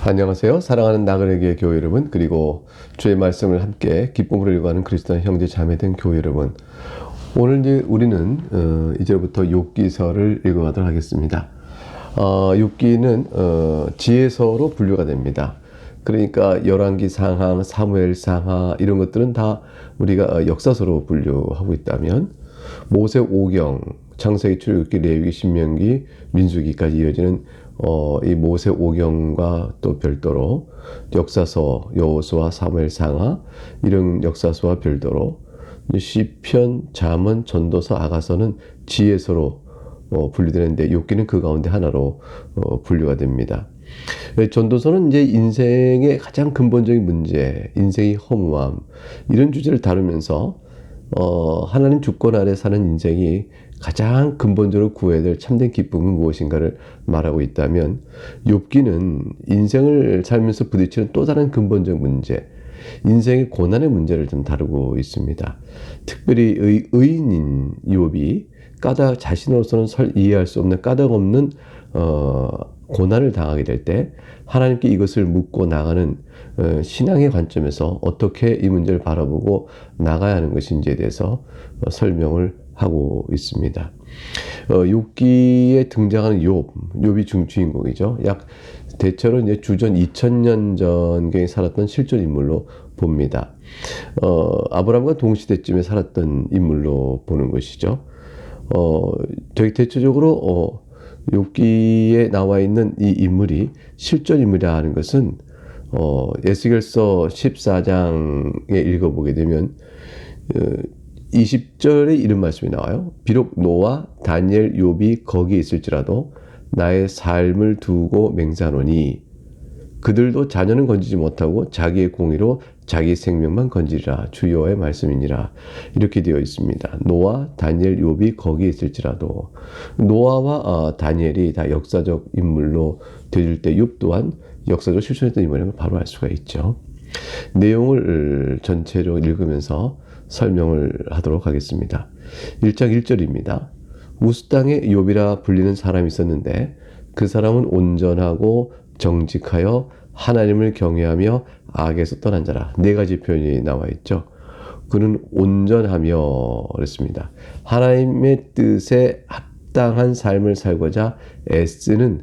안녕하세요. 사랑하는 나그네교회 교회 여러분, 그리고 주의 말씀을 함께 기쁨으로 읽어가는 그리스도 형제 자매된 교회 여러분. 오늘 이제 우리는 이제부터 욥기서를 읽어가도록 하겠습니다. 욥기는 지혜서로 분류가 됩니다. 그러니까 열왕기 상하, 사무엘 상하 이런 것들은 다 우리가 역사서로 분류하고 있다면 모세오경, 창세기, 출애굽기, 레위기, 신명기, 민수기까지 이어지는 이 모세오경과 또 별도로 역사서, 여호수아, 사무엘 상하 이런 역사서와 별도로 시편, 잠언, 전도서, 아가서는 지혜서로 분류되는데 욥기는 그 가운데 하나로 분류가 됩니다. 전도서는 이제 인생의 가장 근본적인 문제, 인생의 허무함 이런 주제를 다루면서 하나님 주권 아래 사는 인생이 가장 근본적으로 구해야 될 참된 기쁨은 무엇인가를 말하고 있다면 욥기는 인생을 살면서 부딪히는 또 다른 근본적 문제, 인생의 고난의 문제를 좀 다루고 있습니다. 특별히 의인인 욥이 자신으로서는 이해할 수 없는 까닭 없는 고난을 당하게 될 때 하나님께 이것을 묻고 나가는 신앙의 관점에서 어떻게 이 문제를 바라보고 나가야 하는 것인지에 대해서 설명을 하고 있습니다. 욥기에 등장하는 욥이 주인공이죠. 대체로 이제 주전 2000년 전경에 살았던 실존 인물로 봅니다. 아브라함과 동시대쯤에 살았던 인물로 보는 것이죠. 대체적으로 욥기에 나와 있는 이 인물이 실존 인물이라는 것은 에스겔서 14장에 읽어보게 되면 20절에 이런 말씀이 나와요. 비록 노아, 다니엘, 욥이 거기에 있을지라도 나의 삶을 두고 맹세하노니 그들도 자녀는 건지지 못하고 자기의 공의로 자기 생명만 건지리라. 주 여호와의 말씀이니라. 이렇게 되어 있습니다. 노아, 다니엘, 욥이 거기에 있을지라도 노아와 다니엘이 다 역사적 인물로 되어질 때 욥 또한 역사적 실존했던 인물임을 바로 알 수가 있죠. 내용을 전체로 읽으면서 설명을 하도록 하겠습니다. 1장 1절입니다. 우스 땅에 욥이라 불리는 사람이 있었는데 그 사람은 온전하고 정직하여 하나님을 경외하며 악에서 떠난 자라. 네 가지 표현이 나와 있죠. 그는 온전하며 그랬습니다. 하나님의 뜻에 합당한 삶을 살고자 애쓰는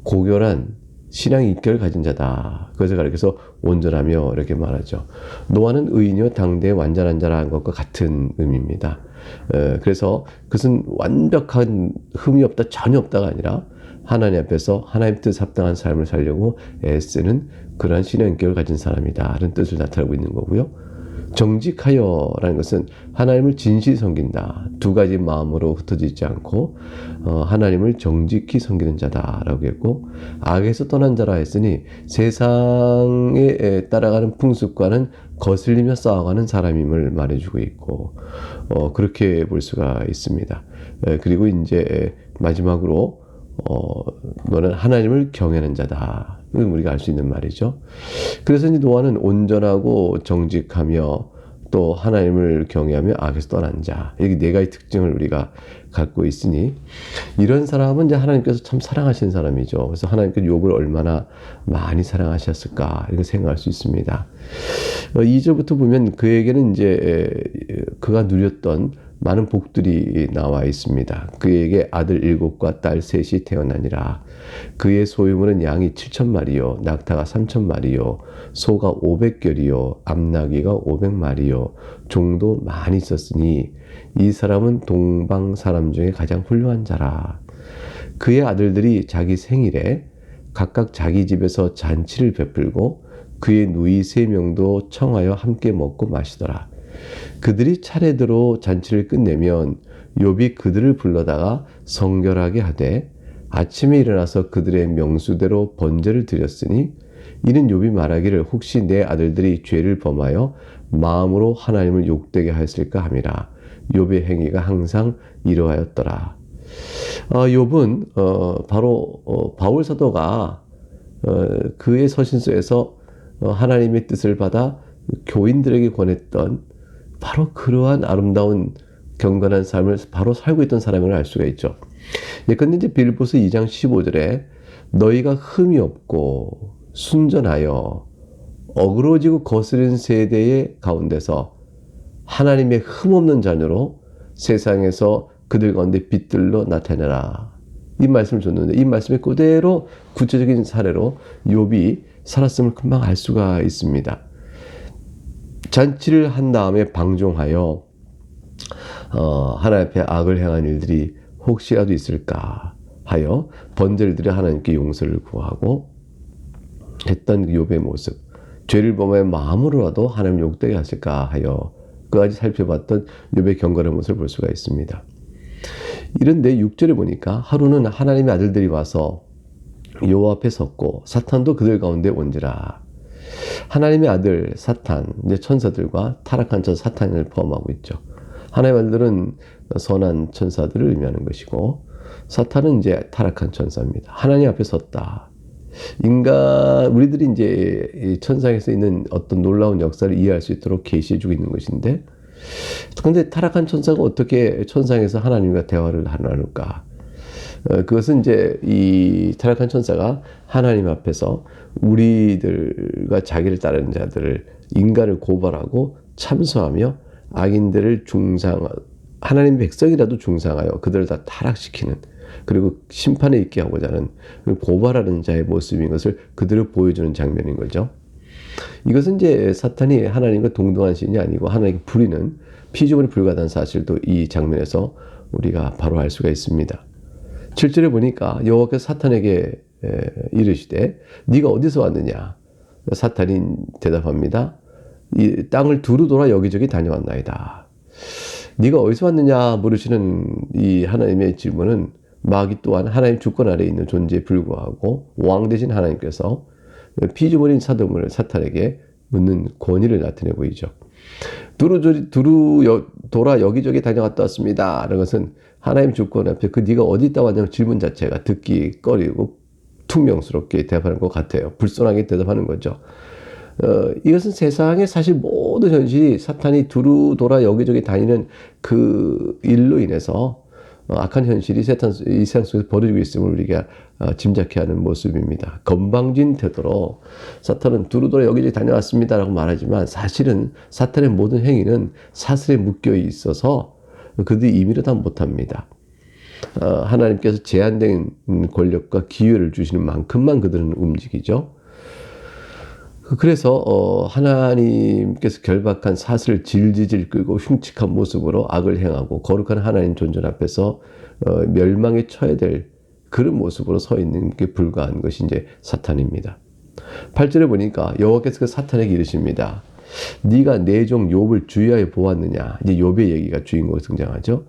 고결한 신앙 인격을 가진 자다. 그것을 가리켜서 온전하며 이렇게 말하죠. 노아는 의인이요 당대의 완전한 자라는 것과 같은 의미입니다. 그래서 그것은 완벽한 흠이 없다, 전혀 없다가 아니라 하나님 앞에서 하나님 뜻 합당한 삶을 살려고 애쓰는 그러한 신앙 인격을 가진 사람이다 라는 뜻을 나타내고 있는 거고요. 정직하여 라는 것은 하나님을 진실히 섬긴다. 두 가지 마음으로 흩어져 있지 않고 하나님을 정직히 섬기는 자다라고 했고, 악에서 떠난 자라 했으니 세상에 따라가는 풍습과는 거슬리며 싸워가는 사람임을 말해주고 있고, 그렇게 볼 수가 있습니다. 그리고 이제 마지막으로 너는 하나님을 경외하는 자다. 이건 우리가 알 수 있는 말이죠. 그래서 이제 노아는 온전하고 정직하며 또 하나님을 경외하며 악에서 떠난 자. 이렇게 네 가지 특징을 우리가 갖고 있으니 이런 사람은 이제 하나님께서 참 사랑하시는 사람이죠. 그래서 하나님께서 욥을 얼마나 많이 사랑하셨을까 이렇게 생각할 수 있습니다. 2절부터 보면 그에게는 이제 그가 누렸던 많은 복들이 나와 있습니다. 그에게 아들 7과 딸 3이 태어나니라. 그의 소유물은 양이 7,000마리요, 낙타가 3,000마리요, 소가 500결이요, 암나귀가 500마리요, 종도 많이 있었으니 이 사람은 동방 사람 중에 가장 훌륭한 자라. 그의 아들들이 자기 생일에 각각 자기 집에서 잔치를 베풀고 그의 누이 3명도 청하여 함께 먹고 마시더라. 그들이 차례대로 잔치를 끝내면 욥이 그들을 불러다가 성결하게 하되 아침에 일어나서 그들의 명수대로 번제를 드렸으니 이는 욥이 말하기를 혹시 내 아들들이 죄를 범하여 마음으로 하나님을 욕되게 하였을까 함이라. 욥의 행위가 항상 이러하였더라. 욥은 바로 바울 사도가 그의 서신서에서 하나님의 뜻을 받아 교인들에게 권했던 바로 그러한 아름다운 경건한 삶을 바로 살고 있던 사람을 알 수가 있죠. 예컨대 이제 빌립보서 2장 15절에 너희가 흠이 없고 순전하여 어그러지고 거스른 세대의 가운데서 하나님의 흠없는 자녀로 세상에서 그들 가운데 빛들로 나타내라. 이 말씀을 줬는데 이 말씀이 그대로 구체적인 사례로 욥이 살았음을 금방 알 수가 있습니다. 잔치를 한 다음에 방종하여 하나님 앞에 악을 행한 일들이 혹시라도 있을까 하여 번제를 드려 하나님께 용서를 구하고 했던 욥의 모습, 죄를 범하여 마음으로라도 하나님 욕되게 하실까 하여 그까지 살펴봤던 욥의 경건한 모습을 볼 수가 있습니다. 이런데 6절에 보니까 하루는 하나님의 아들들이 와서 여호와 앞에 섰고 사탄도 그들 가운데 온지라. 하나님의 아들 사탄, 이제 천사들과 타락한 천사 사탄을 포함하고 있죠. 하나님의 아들들은 선한 천사들을 의미하는 것이고 사탄은 이제 타락한 천사입니다. 하나님 앞에 섰다. 우리들이 이제 이 천상에서 있는 어떤 놀라운 역사를 이해할 수 있도록 계시해주고 있는 것인데, 근데 타락한 천사가 어떻게 천상에서 하나님과 대화를 나눌까? 그것은 이제 이 타락한 천사가 하나님 앞에서 우리들과 자기를 따르는 자들을 인간을 고발하고 참소하며 악인들을 하나님 백성이라도 중상하여 그들을 다 타락시키는, 그리고 심판에 있게 하고자 하는 고발하는 자의 모습인 것을 그들을 보여주는 장면인 거죠. 이것은 이제 사탄이 하나님과 동등한 신이 아니고 하나님께 부리는 피조물에 불과하다는 사실도 이 장면에서 우리가 바로 알 수가 있습니다. 7절에 보니까 여호와께서 사탄에게 이르시되 네가 어디서 왔느냐? 사탄이 대답합니다. 이 땅을 두루 돌아 여기저기 다녀왔나이다. 네가 어디서 왔느냐 물으시는 이 하나님의 질문은 마귀 또한 하나님 주권 아래에 있는 존재에 불구하고 왕 되신 하나님께서 피조물인 사도물을 사탄에게 묻는 권위를 나타내 보이죠. 두루 돌아 여기저기 다녀갔다 왔습니다. 라는 것은 하나님 주권 앞에 그 네가 어디 있다 왔냐는 질문 자체가 듣기 꺼리고 퉁명스럽게 대답하는 것 같아요. 불손하게 대답하는 거죠. 이것은 세상의 사실 모든 현실이 사탄이 두루 돌아 여기저기 다니는 그 일로 인해서 악한 현실이 이 세상 속에서 벌어지고 있음을 우리가 짐작해야 하는 모습입니다. 건방진 태도로 사탄은 두루두루 여기저기 다녀왔습니다라고 말하지만 사실은 사탄의 모든 행위는 사슬에 묶여 있어서 그들이 임의로 다 못합니다. 하나님께서 제한된 권력과 기회를 주시는 만큼만 그들은 움직이죠. 그래서 하나님께서 결박한 사슬을 질질 끌고 흉측한 모습으로 악을 행하고 거룩한 하나님 존전 앞에서 멸망에 처해야 될 그런 모습으로 서 있는 게 불과한 것이 이제 사탄입니다. 8절에 보니까 여호와께서 그 사탄에게 이르십니다. 네가 내 종 욥을 주의하여 보았느냐? 이제 욥의 얘기가 주인공으로 등장하죠.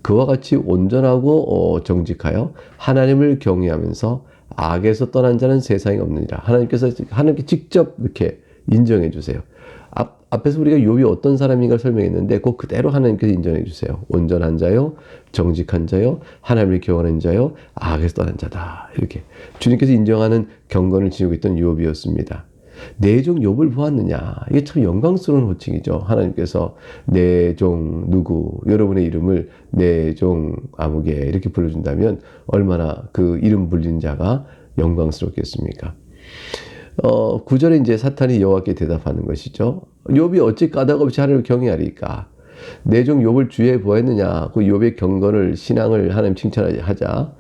그와 같이 온전하고 정직하여 하나님을 경외하면서 악에서 떠난 자는 세상에 없느니라. 하나님께 직접 이렇게 인정해 주세요. 앞에서 우리가 욥이 어떤 사람인가를 설명했는데 그 그대로 하나님께서 인정해 주세요. 온전한 자요, 정직한 자요, 하나님을 경외하는 자요, 악에서 떠난 자다. 이렇게 주님께서 인정하는 경건을 지니고 있던 욥이었습니다. 내 종 욥을 보았느냐? 이게 참 영광스러운 호칭이죠. 하나님께서 내 종 누구, 여러분의 이름을 내 종 아무개 이렇게 불러준다면 얼마나 그 이름 불린 자가 영광스럽겠습니까? 9절에 이제 사탄이 여호와께 대답하는 것이죠. 욥이 어찌 까닭 없이 하나님을 경외하리까? 내 종 욥을 주의해 보았느냐? 그 욥의 경건을, 신앙을 하나님 칭찬하자.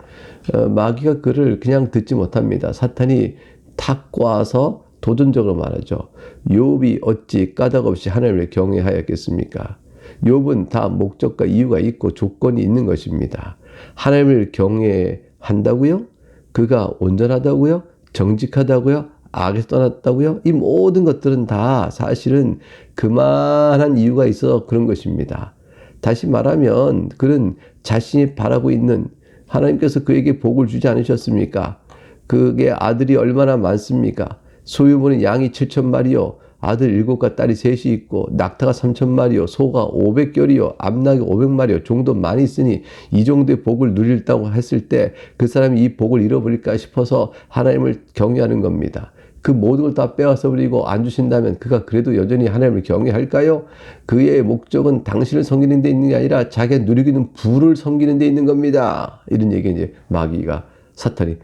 마귀가 그를 그냥 듣지 못합니다. 사탄이 탁과서 도전적으로 말하죠. 욥이 어찌 까닭 없이 하나님을 경외하였겠습니까? 욥은 다 목적과 이유가 있고 조건이 있는 것입니다. 하나님을 경외한다고요? 그가 온전하다고요? 정직하다고요? 악에서 떠났다고요? 이 모든 것들은 다 사실은 그만한 이유가 있어 그런 것입니다. 다시 말하면 그는 자신이 바라고 있는 하나님께서 그에게 복을 주지 않으셨습니까? 그게 아들이 얼마나 많습니까? 소유물은 양이 7,000마리요, 아들 7과 딸이 3이 있고 낙타가 3,000마리요, 소가 500결이요, 암낙이 500마리요, 종도 많이 있으니 이 정도의 복을 누릴다고 했을 때 그 사람이 이 복을 잃어버릴까 싶어서 하나님을 경외하는 겁니다. 그 모든 걸 다 빼앗아 버리고 안 주신다면 그가 그래도 여전히 하나님을 경외할까요? 그의 목적은 당신을 섬기는 데 있는 게 아니라 자기가 누리고 있는 부를 섬기는 데 있는 겁니다. 이런 얘기 이제 마귀가, 사탄이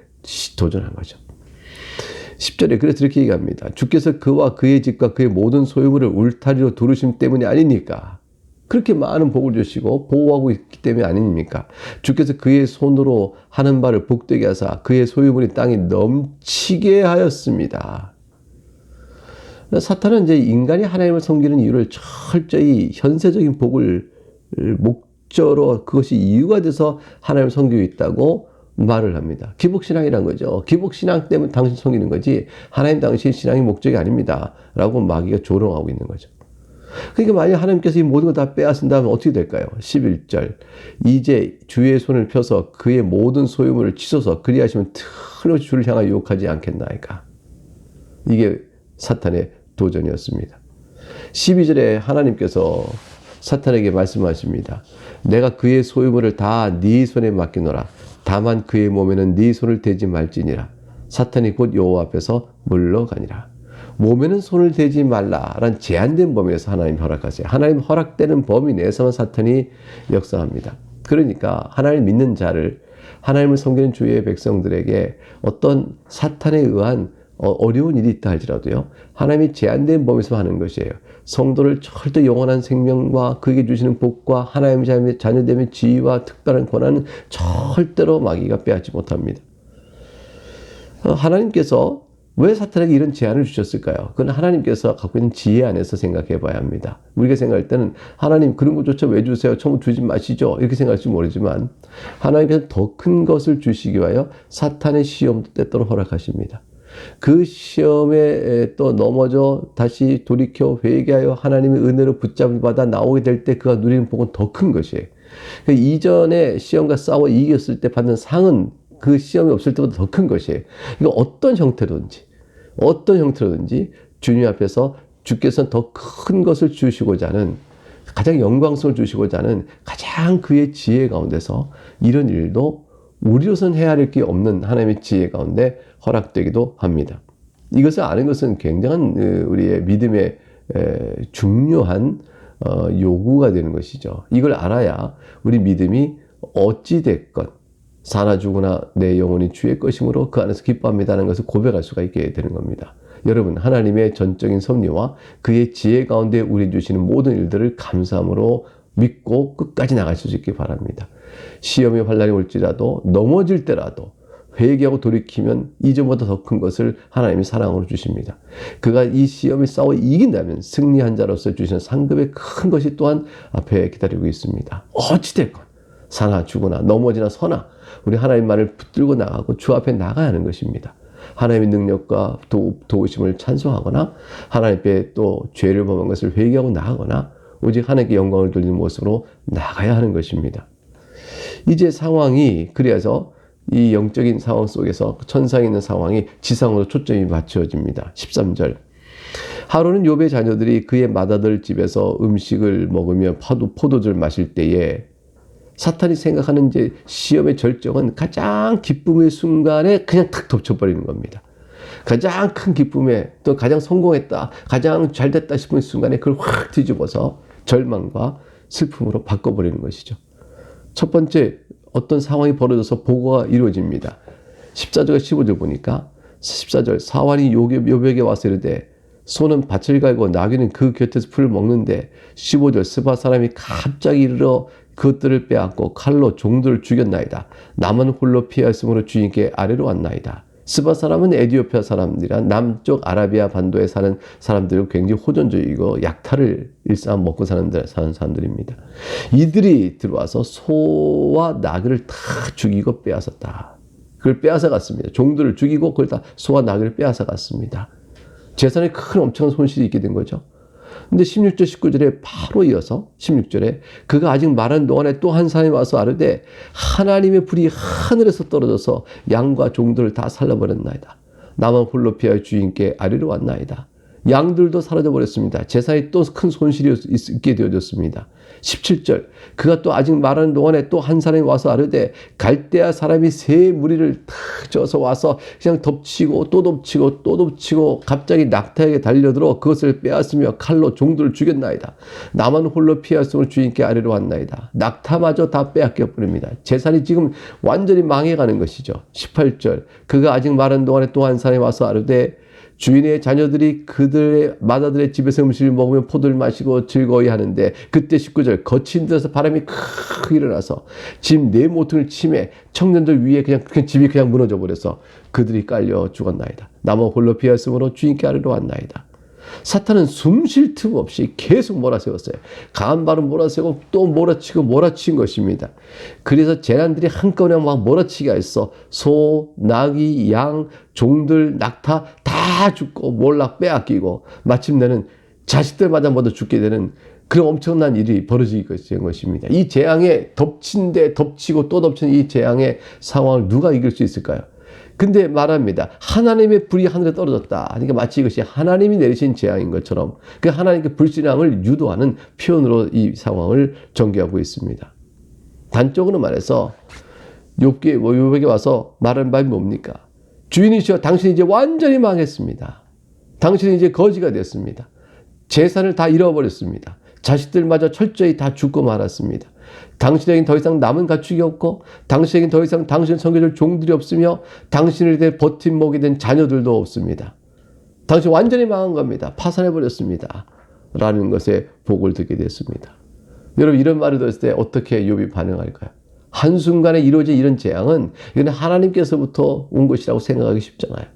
도전한 거죠. 10절에 그래서 이렇게 얘기합니다. 주께서 그와 그의 집과 그의 모든 소유물을 울타리로 두르심 때문이 아니니까. 그렇게 많은 복을 주시고 보호하고 있기 때문이 아닙니까? 주께서 그의 손으로 하는 바를 복되게 하사 그의 소유물이 땅에 넘치게 하였습니다. 사탄은 이제 인간이 하나님을 섬기는 이유를 철저히 현세적인 복을 목적으로 그것이 이유가 돼서 하나님을 섬기고 있다고 말을 합니다. 기복신앙이란 거죠. 기복신앙 때문에 당신 섬기는 거지 하나님 당신 신앙이 목적이 아닙니다. 라고 마귀가 조롱하고 있는 거죠. 그러니까 만약 하나님께서 이 모든 걸 다 빼앗은다면 어떻게 될까요? 11절 이제 주의 손을 펴서 그의 모든 소유물을 치소서 그리하시면 틀림없이 주를 향하여 유혹하지 않겠나이까. 이게 사탄의 도전이었습니다. 12절에 하나님께서 사탄에게 말씀하십니다. 내가 그의 소유물을 다 네 손에 맡기노라. 다만 그의 몸에는 네 손을 대지 말지니라. 사탄이 곧 여호와 앞에서 물러가니라. 몸에는 손을 대지 말라라는 제한된 범위에서 하나님 허락하세요. 하나님 허락되는 범위 내에서만 사탄이 역사합니다. 그러니까 하나님 믿는 자를 하나님을 섬기는 주의 백성들에게 어떤 사탄에 의한 어려운 일이 있다 할지라도요. 하나님이 제한된 범위에서 하는 것이에요. 성도를 절대 영원한 생명과 그에게 주시는 복과 하나님의 자녀됨의 지위와 특별한 권한은 절대로 마귀가 빼앗지 못합니다. 하나님께서 왜 사탄에게 이런 제한을 주셨을까요? 그건 하나님께서 갖고 있는 지혜 안에서 생각해 봐야 합니다. 우리가 생각할 때는 하나님 그런 것조차 왜 주세요? 처음 주지 마시죠. 이렇게 생각할지 모르지만 하나님께서 더 큰 것을 주시기 위하여 사탄의 시험도 때때로 허락하십니다. 그 시험에 또 넘어져 다시 돌이켜 회개하여 하나님의 은혜로 붙잡을 받아 나오게 될 때 그가 누리는 복은 더 큰 것이에요. 그러니까 이전에 시험과 싸워 이겼을 때 받는 상은 그 시험이 없을 때보다 더 큰 것이에요. 이거 어떤 형태로든지 주님 앞에서 주께서는 더 큰 것을 주시고자 하는 가장 영광스러움을 주시고자 하는 가장 그의 지혜 가운데서 이런 일도 우리로서는 헤아릴 게 없는 하나님의 지혜 가운데 허락되기도 합니다. 이것을 아는 것은 굉장한 우리의 믿음의 중요한 요구가 되는 것이죠. 이걸 알아야 우리 믿음이 어찌됐건 사나 죽으나 내 영혼이 주의 것이므로 그 안에서 기뻐합니다라는 것을 고백할 수가 있게 되는 겁니다. 여러분 하나님의 전적인 섭리와 그의 지혜 가운데 우리 주시는 모든 일들을 감사함으로 믿고 끝까지 나갈 수 있기 바랍니다. 시험의 환난이 올지라도 넘어질 때라도 회개하고 돌이키면 이전보다 더 큰 것을 하나님이 사랑으로 주십니다. 그가 이 시험에 싸워 이긴다면 승리한 자로서 주시는 상급의 큰 것이 또한 앞에 기다리고 있습니다. 어찌됐건 사나 죽으나 넘어지나 서나 우리 하나님 말을 붙들고 나가고 주 앞에 나가야 하는 것입니다. 하나님의 능력과 도우심을 찬송하거나 하나님께 또 죄를 범한 것을 회개하고 나가거나 오직 하나님께 영광을 돌리는 모습으로 나가야 하는 것입니다. 이제 상황이 그래서 이 영적인 상황 속에서 천상에 있는 상황이 지상으로 초점이 맞춰집니다. 13절 하루는 욥의 자녀들이 그의 맏아들 집에서 음식을 먹으며 포도주를 마실 때에 사탄이 생각하는 이제 시험의 절정은 가장 기쁨의 순간에 그냥 탁 덮쳐버리는 겁니다. 가장 큰 기쁨에 또 가장 성공했다, 가장 잘됐다 싶은 순간에 그걸 확 뒤집어서 절망과 슬픔으로 바꿔버리는 것이죠. 첫 번째 어떤 상황이 벌어져서 보고가 이루어집니다. 14절과 15절 보니까 14절 사환이 욥에게 와서 이르되 소는 밭을 갈고 나귀는 그 곁에서 풀을 먹는데 15절 스바 사람이 갑자기 이르러 그것들을 빼앗고 칼로 종들을 죽였나이다. 남은 홀로 피하였으므로 주인께 아래로 왔나이다. 스바 사람은 에디오피아 사람들이라 남쪽 아라비아 반도에 사는 사람들이 굉장히 호전적이고 약탈을 일상 먹고 사는 사람들입니다. 이들이 들어와서 소와 나귀를 다 죽이고 빼앗았다. 그걸 빼앗아 갔습니다. 종들을 죽이고 그걸 다 소와 나귀를 빼앗아 갔습니다. 재산에 큰 엄청난 손실이 있게 된 거죠. 근데 16절 19절에 바로 이어서 16절에 그가 아직 말하는 동안에 또 한 사람이 와서 아르되 하나님의 불이 하늘에서 떨어져서 양과 종들을 다 살라버렸나이다. 나만 홀로 피하여 주인께 아래로 왔나이다. 양들도 사라져 버렸습니다. 재산이 또 큰 손실이 있게 되어졌습니다. 17절 그가 또 아직 말하는 동안에 또 한 사람이 와서 아르되 갈대아 사람이 세 무리를 탁 져서 와서 그냥 덮치고 또 덮치고 또 덮치고 갑자기 낙타에게 달려들어 그것을 빼앗으며 칼로 종들을 죽였나이다. 나만 홀로 피하였으므로 주인께 아래로 왔나이다. 낙타마저 다 빼앗겨 버립니다. 재산이 지금 완전히 망해가는 것이죠. 18절 그가 아직 말하는 동안에 또 한 사람이 와서 아르되 주인의 자녀들이 그들의 마다들의 집에서 음식을 먹으며 포도를 마시고 즐거이 하는데 그때 19절 거친 데서 바람이 크게 일어나서 집 네 모퉁이를 치매 청년들 위에 그냥 집이 그냥 무너져 버려서 그들이 깔려 죽었나이다. 나무 홀로 피하였으므로 주인께 아래로 왔나이다. 사탄은 숨 쉴 틈 없이 계속 몰아세웠어요. 강한 발은 몰아세우고 또 몰아치고 몰아친 것입니다. 그래서 재난들이 한꺼번에 막 몰아치기가 했어. 소, 나귀, 양, 종들, 낙타 다 죽고 몰락 빼앗기고 마침내는 자식들마다 먼저 죽게 되는 그런 엄청난 일이 벌어지게 된 것입니다. 이 재앙에 덮친 데 덮치고 또 덮친 이 재앙의 상황을 누가 이길 수 있을까요? 근데 말합니다. 하나님의 불이 하늘에 떨어졌다. 그러니까 마치 이것이 하나님이 내리신 재앙인 것처럼 그 하나님의 불신앙을 유도하는 표현으로 이 상황을 전개하고 있습니다. 단적으로 말해서 욥에게 와서 말하는 바이 뭡니까? 주인이시여 당신이 이제 완전히 망했습니다. 당신이 이제 거지가 됐습니다. 재산을 다 잃어버렸습니다. 자식들마저 철저히 다 죽고 말았습니다. 당신에겐 더 이상 남은 가축이 없고 당신에겐 더 이상 당신을 섬겨줄 종들이 없으며 당신을 대해 버팀목이 된 자녀들도 없습니다. 당신 완전히 망한 겁니다. 파산해버렸습니다. 라는 것에 복을 듣게 됐습니다. 여러분 이런 말을 들었을 때 어떻게 욥이 반응할까요? 한순간에 이루어진 이런 재앙은 이건 하나님께서부터 온 것이라고 생각하기 쉽잖아요.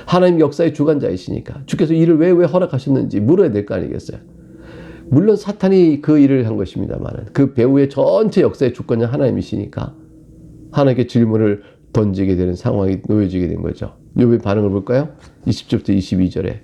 하나님 역사의 주관자이시니까 주께서 이를 왜 허락하셨는지 물어야 될 거 아니겠어요? 물론 사탄이 그 일을 한 것입니다만 그 배후의 전체 역사의 주권자 하나님이시니까 하나님께 질문을 던지게 되는 상황이 놓여지게 된 거죠. 욥의 반응을 볼까요? 20절부터 22절에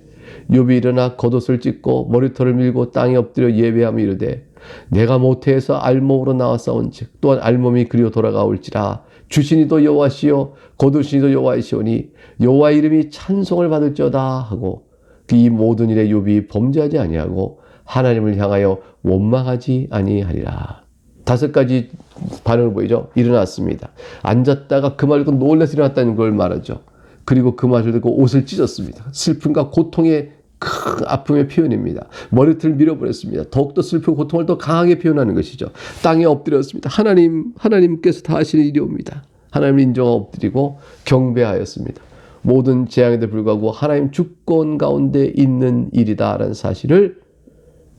욥이 일어나 겉옷을 찢고 머리털을 밀고 땅에 엎드려 예배하며 이르되 내가 모태에서 알몸으로 나왔사온즉 또한 알몸이 그리로 돌아가올지라 주신이도 여호와시요 거두신이도 여호와이시오니 여호와의 이름이 찬송을 받을지어다 하고 이 모든 일에 욥이 범죄하지 아니하고 하나님을 향하여 원망하지 아니하리라. 5가지 반응을 보이죠. 일어났습니다. 앉았다가 그 말을 듣고 놀라서 일어났다는 걸 말하죠. 그리고 그 말을 듣고 옷을 찢었습니다. 슬픔과 고통의 큰 아픔의 표현입니다. 머리털을 밀어버렸습니다. 더욱더 슬프고 고통을 더 강하게 표현하는 것이죠. 땅에 엎드렸습니다. 하나님께서 다 하시는 일이옵니다. 하나님을 인정하고 엎드리고 경배하였습니다. 모든 재앙에도 불구하고 하나님 주권 가운데 있는 일이다라는 사실을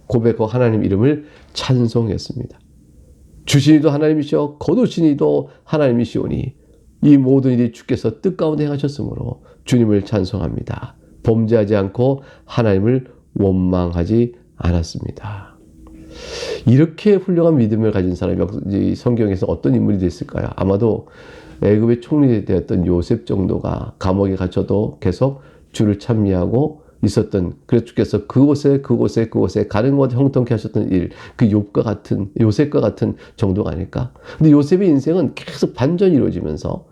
고백하고 하나님 이름을 찬송했습니다. 주신이도 하나님이시오 거두신이도 하나님이시오니 이 모든 일이 주께서 뜻 가운데 행하셨으므로 주님을 찬송합니다. 범죄하지 않고 하나님을 원망하지 않았습니다. 이렇게 훌륭한 믿음을 가진 사람이 성경에서 어떤 인물이 됐을까요? 아마도 애굽의 총리 되었던 요셉 정도가 감옥에 갇혀도 계속 주를 찬미하고 있었던, 그래서 주께서 그곳에 가는 곳 형통케 하셨던 일, 그 요셉과 같은 정도가 아닐까? 근데 요셉의 인생은 계속 반전이 이루어지면서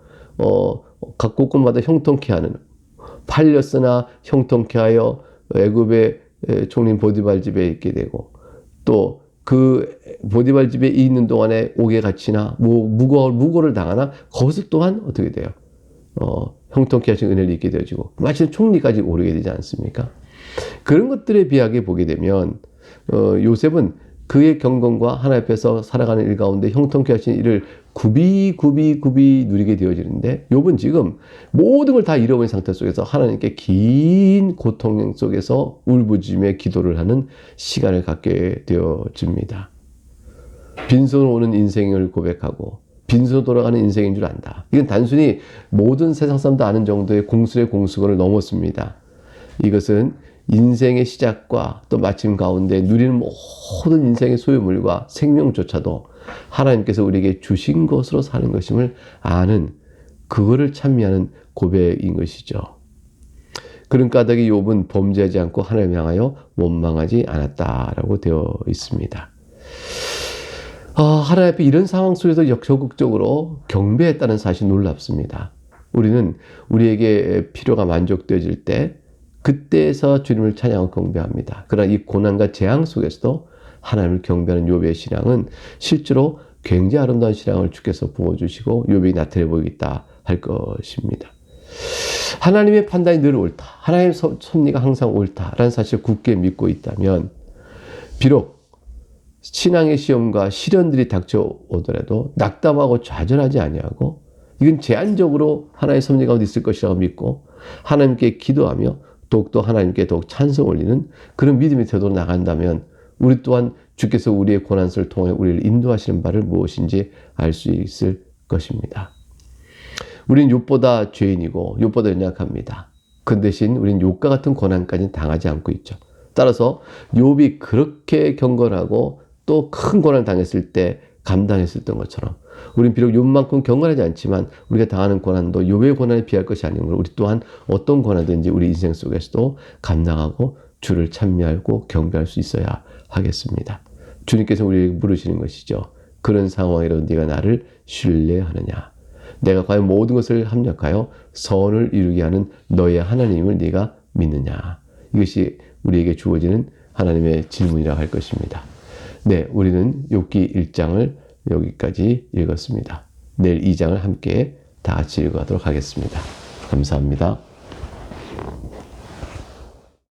각 곳곳마다 형통케 하는, 팔렸으나 형통케 하여 애굽의 총리 보디발 집에 있게 되고 또 그 보디발 집에 있는 동안에 옥에 갇히나 무고를 당하나 거기서 또한 어떻게 돼요? 형통케 하신 은혜를 입게 되어지고 마치 총리까지 오르게 되지 않습니까? 그런 것들에 비하게 보게 되면 요셉은 그의 경건과 하나님 앞에서 살아가는 일 가운데 형통케 하신 일을 굽이 누리게 되어지는데 욥은 지금 모든 걸 다 잃어버린 상태 속에서 하나님께 긴 고통 속에서 울부짖으며 기도를 하는 시간을 갖게 되어집니다. 빈손으로 오는 인생을 고백하고 빈손으로 돌아가는 인생인 줄 안다. 이건 단순히 모든 세상 사람도 아는 정도의 공술의 공수권을 넘었습니다. 이것은 인생의 시작과 또 마침 가운데 누리는 모든 인생의 소유물과 생명조차도 하나님께서 우리에게 주신 것으로 사는 것임을 아는, 그거를 찬미하는 고백인 것이죠. 그런 까닭에 욥은 범죄하지 않고 하나님을 향하여 원망하지 않았다라고 되어 있습니다. 하나님 앞에 이런 상황 속에서 적극적으로 경배했다는 사실이 놀랍습니다. 우리는 우리에게 필요가 만족되어질 때 그때에서 주님을 찬양하고 경배합니다. 그러나 이 고난과 재앙 속에서도 하나님을 경배하는 욥의 신앙은 실제로 굉장히 아름다운 신앙을 주께서 보여주시고 욥이 나타내 보이겠다 할 것입니다. 하나님의 판단이 늘 옳다. 하나님의 섭리가 항상 옳다라는 사실을 굳게 믿고 있다면 비록 신앙의 시험과 시련들이 닥쳐오더라도 낙담하고 좌절하지 아니하고 이건 제한적으로 하나님의 섭리 가운데 있을 것이라고 믿고 하나님께 기도하며 더욱더 하나님께 더욱 찬송 올리는 그런 믿음의 태도로 나간다면 우리 또한 주께서 우리의 고난을 통해 우리를 인도하시는 바를 무엇인지 알 수 있을 것입니다. 우리는 욥보다 죄인이고 욥보다 연약합니다. 그 대신 우리는 욥과 같은 고난까지는 당하지 않고 있죠. 따라서 욥이 그렇게 경건하고 또 큰 고난을 당했을 때 감당했었던 것처럼 우리는 비록 욥만큼 경건하지 않지만 우리가 당하는 고난도 욥의 고난에 비할 것이 아닌 걸 우리 또한 어떤 고난든지 우리 인생 속에서도 감당하고 주를 찬미하고 경배할 수 있어야 하겠습니다. 주님께서 우리에게 물으시는 것이죠. 그런 상황에도 네가 나를 신뢰하느냐? 내가 과연 모든 것을 합력하여 선을 이루게 하는 너의 하나님을 네가 믿느냐? 이것이 우리에게 주어지는 하나님의 질문이라고 할 것입니다. 네, 우리는 욥기 1장을 여기까지 읽었습니다. 내일 2장을 함께 다 같이 읽어가도록 하겠습니다. 감사합니다.